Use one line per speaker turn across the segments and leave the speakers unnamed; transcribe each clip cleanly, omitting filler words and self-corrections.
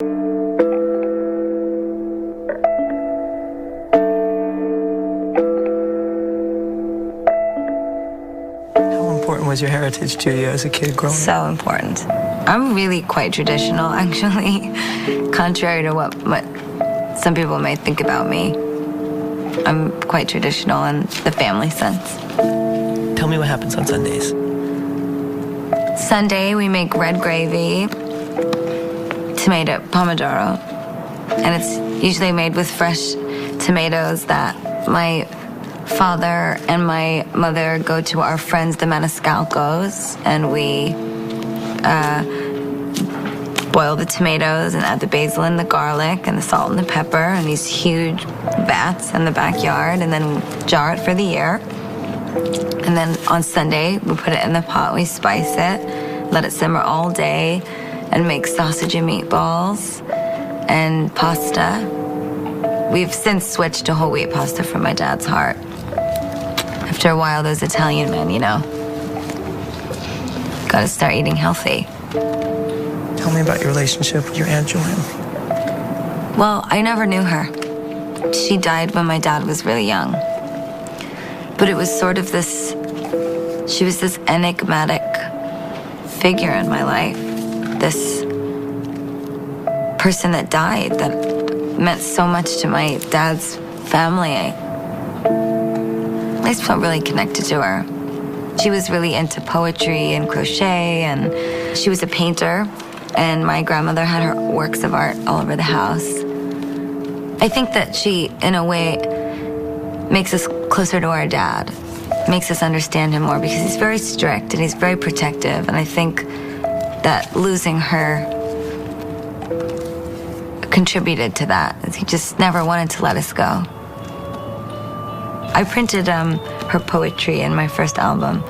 How important was your heritage to you as a kid growing up?
So important. I'm really quite traditional, actually, contrary to what some people may think about me. I'm quite traditional in the family sense.
Tell me what happens on Sundays.
Sunday, we make red gravy, tomato pomodoro, and it's usually made with fresh tomatoes that my father and my mother go to our friends, the Maniscalcos, and we boil the tomatoes and add the basil and the garlic and the salt and the pepper in these huge vats in the backyard, and then jar it for the year. And then on Sunday, we put it in the pot, we spice it, let it simmer all day, and make sausage and meatballs and pasta. We've since switched to whole wheat pasta from my dad's heart. After a while, those Italian men, you know, gotta start eating healthy.
Tell me about your relationship with your Aunt Joanne.
Well, I never knew her. She died when my dad was really young. But it was sort of this, she was this enigmatic figure in my life. This person that died that meant so much to my dad's family. I just felt really connected to her. She was really into poetry and crochet, and she was a painter, and my grandmother had her works of art all over the house. I think that she, in a way, makes us closer to our dad, makes us understand him more, because he's very strict and he's very protective, and I think that losing her contributed to that. He just never wanted to let us go. I printed her poetry in my first album.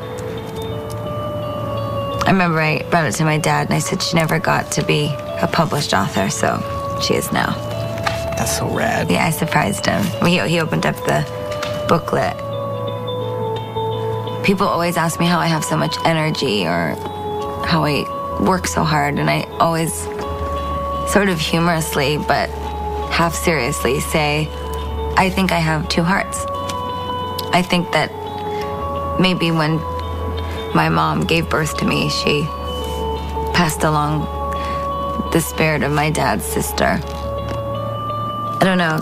I remember I brought it to my dad and I said she never got to be a published author, so she is now.
That's so rad.
Yeah, I surprised him. He opened up the booklet. People always ask me how I have so much energy or how I work so hard, and I always sort of humorously but half seriously say, I think I have two hearts. I think that maybe when my mom gave birth to me, she passed along the spirit of my dad's sister. I don't know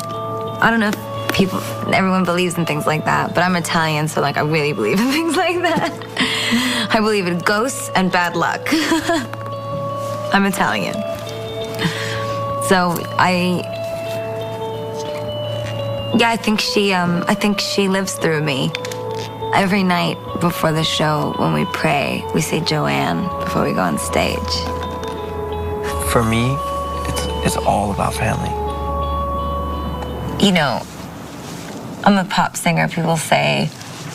if everyone believes in things like that, but I'm Italian, so like I really believe in things like that. I believe in ghosts and bad luck. I'm Italian. So I think she lives through me. Every night before the show, when we pray, we say Joanne before we go on stage.
For me, it's all about family.
You know, I'm a pop singer. People say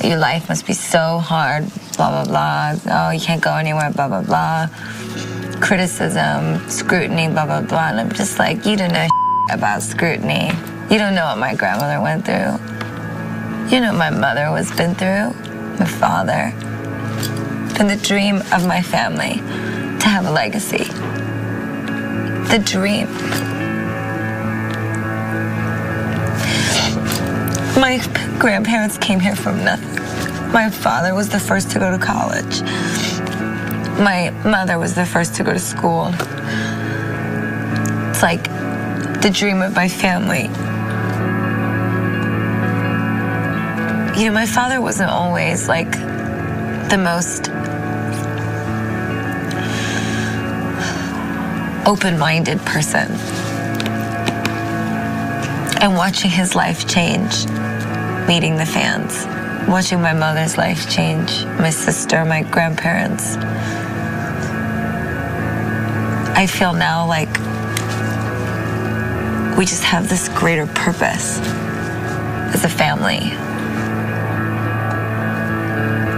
your life must be so hard, blah, blah, blah. Oh, you can't go anywhere, blah, blah, blah. Criticism, scrutiny, blah, blah, blah. And I'm just like, you don't know about scrutiny. You don't know what my grandmother went through. You know what my mother has been through, my father. And the dream of my family to have a legacy. The dream. My grandparents came here from nothing. My father was the first to go to college. My mother was the first to go to school. It's like the dream of my family. You know, my father wasn't always like the most open-minded person. And watching his life change, meeting the fans, watching my mother's life change, my sister, my grandparents. I feel now like we just have this greater purpose as a family.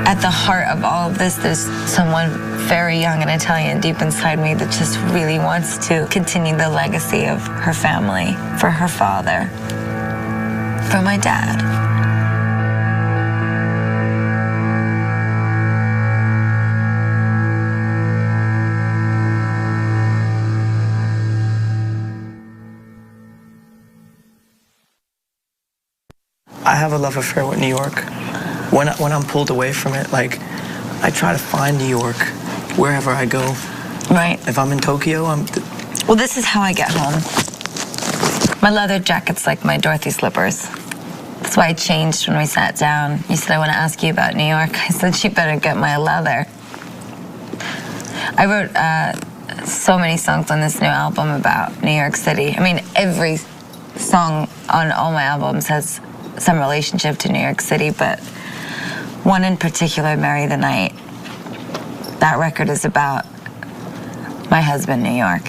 At the heart of all of this, there's someone very young and Italian deep inside me that just really wants to continue the legacy of her family, for her father, for my dad.
I have a love affair with New York. When I'm pulled away from it, like, I try to find New York wherever I go.
Right.
If I'm in Tokyo,
Well, this is how I get home. My leather jacket's like my Dorothy slippers. That's why I changed when we sat down. You said, I want to ask you about New York. I said, you better get my leather. I wrote so many songs on this new album about New York City. I mean, every song on all my albums has some relationship to New York City, but one in particular, Marry the Night, that record is about my husband, New York.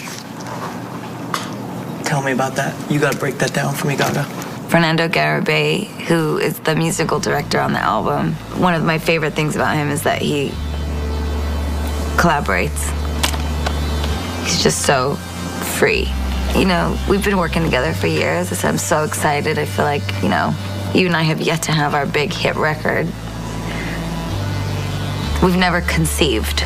Tell me about that. You gotta break that down for me, Gaga.
Fernando Garibay, who is the musical director on the album, one of my favorite things about him is that he collaborates. He's just so free. You know, we've been working together for years. I said, I'm so excited. I feel like, you know, you and I have yet to have our big hit record. We've never conceived.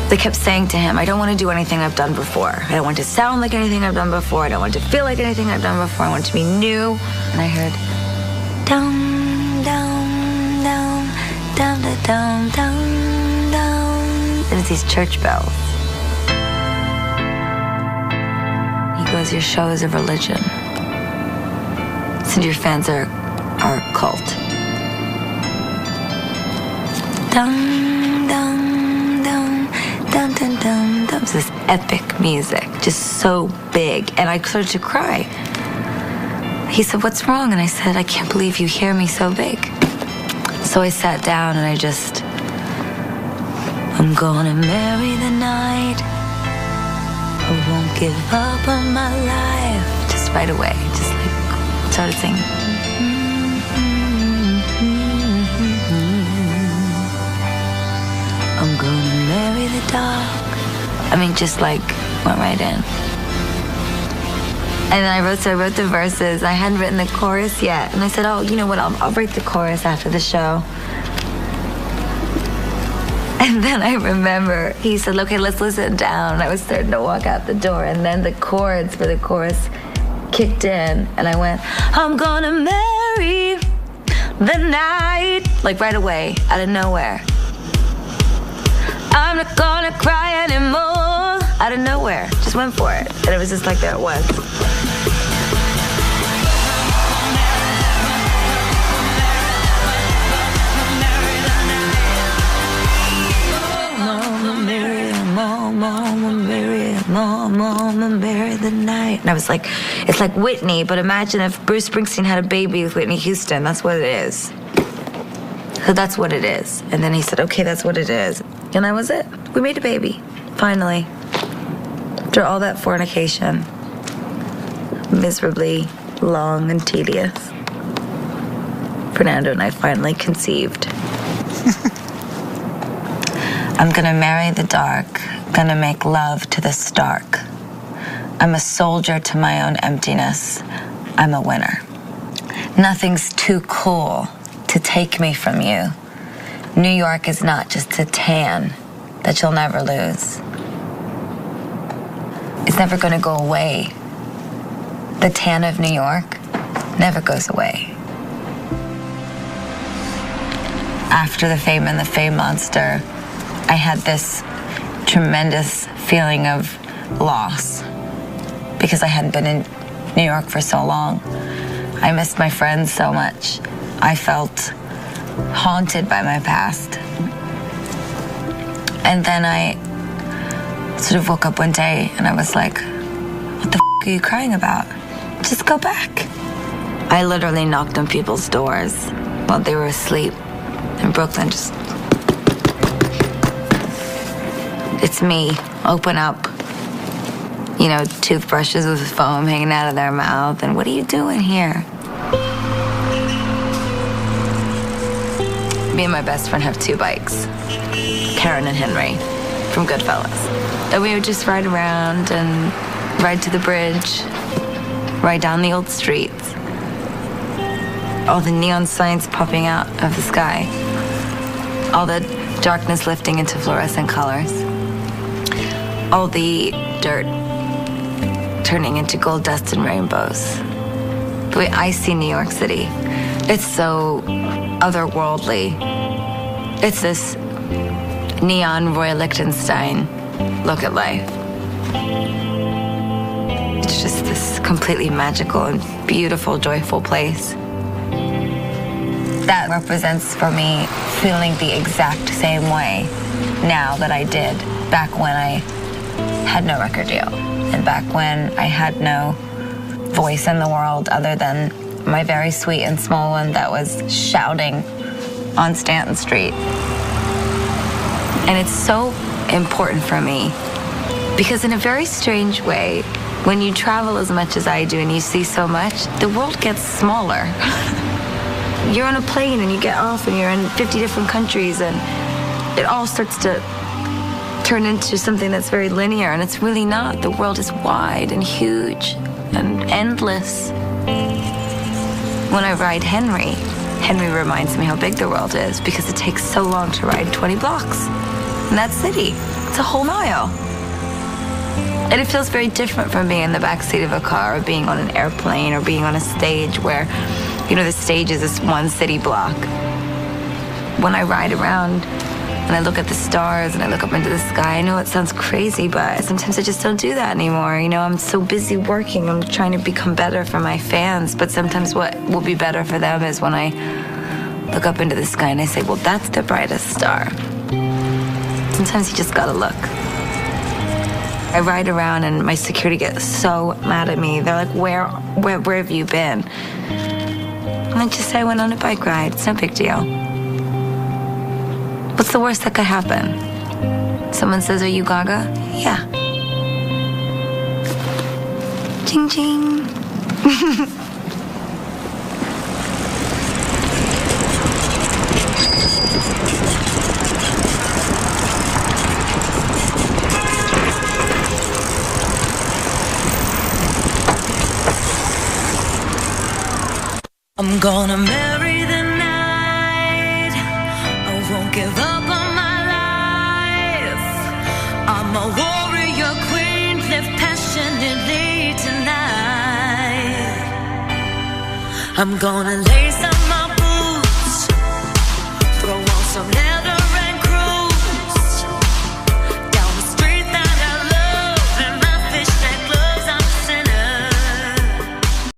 They kept saying to him, I don't want to do anything I've done before. I don't want to sound like anything I've done before. I don't want to feel like anything I've done before. I want it to be new. And I heard, down, down, down, down, down, down, down. And it's these church bells. He goes, your show is a religion. So your fans are a cult. Dum, dum, dum, dum, dum, dum, dum. It's this epic music, just so big. And I started to cry. He said, what's wrong? And I said, I can't believe you hear me so big. So I sat down and I just, I'm gonna marry the night. I won't give up on my life. Just right away, just like started singing. I'm gonna marry the dark. I mean, just like went right in. And then I wrote the verses. I hadn't written the chorus yet. And I said, oh, you know what, I'll write the chorus after the show. And then I remember he said, okay, let's listen down. And I was starting to walk out the door. And then the chords for the chorus kicked in. And I went, I'm gonna marry the night. Like right away, out of nowhere. I'm not gonna cry anymore. Out of nowhere, just went for it. And it was just like, there it was. Mama, marry the night. And I was like, it's like Whitney, but imagine if Bruce Springsteen had a baby with Whitney Houston. That's what it is. So that's what it is. And then he said, okay, that's what it is. And that was it. We made a baby, finally. After all that fornication. Miserably long and tedious. Fernando and I finally conceived. I'm gonna marry the dark, gonna make love to the stark. I'm a soldier to my own emptiness. I'm a winner. Nothing's too cool to take me from you. New York is not just a tan that you'll never lose. It's never gonna go away. The tan of New York never goes away. After the Fame and the Fame Monster, I had this tremendous feeling of loss because I hadn't been in New York for so long. I missed my friends so much. I felt haunted by my past. And then I sort of woke up one day and I was like, what the f*** are you crying about? Just go back. I literally knocked on people's doors while they were asleep in Brooklyn. Just, it's me, open up. You know, toothbrushes with foam hanging out of their mouth. And what are you doing here? Me and my best friend have two bikes, Karen and Henry, from Goodfellas. And we would just ride around and ride to the bridge, ride down the old streets. All the neon signs popping out of the sky. All the darkness lifting into fluorescent colors. All the dirt turning into gold dust and rainbows. The way I see New York City It's so otherworldly. It's this neon Roy Lichtenstein look at life. It's just this completely magical and beautiful, joyful place. That represents for me feeling the exact same way now that I did back when I had no record deal and back when I had no voice in the world other than my very sweet and small one that was shouting on Stanton Street. And it's so important for me because in a very strange way, when you travel as much as I do and you see so much, the world gets smaller. You're on a plane and you get off and you're in 50 different countries and it all starts to turn into something that's very linear, and it's really not. The world is wide and huge and endless. When I ride Henry reminds me how big the world is because it takes so long to ride 20 blocks in that city. It's a whole mile. And it feels very different from being in the backseat of a car or being on an airplane or being on a stage where, you know, the stage is this one city block. When I ride around and I look at the stars and I look up into the sky, I know it sounds crazy, but sometimes I just don't do that anymore. You know, I'm so busy working. I'm trying to become better for my fans, but sometimes what will be better for them is when I look up into the sky and I say, well, that's the brightest star. Sometimes you just gotta look. I ride around and my security gets so mad at me. They're like, where have you been? And I just say I went on a bike ride. It's no big deal. What's the worst that could happen? Someone says, are you Gaga? Yeah. Ching ching.
I'm gonna marry the night. I won't give up on my life. I'm a warrior queen, live passionately tonight. I'm gonna lay some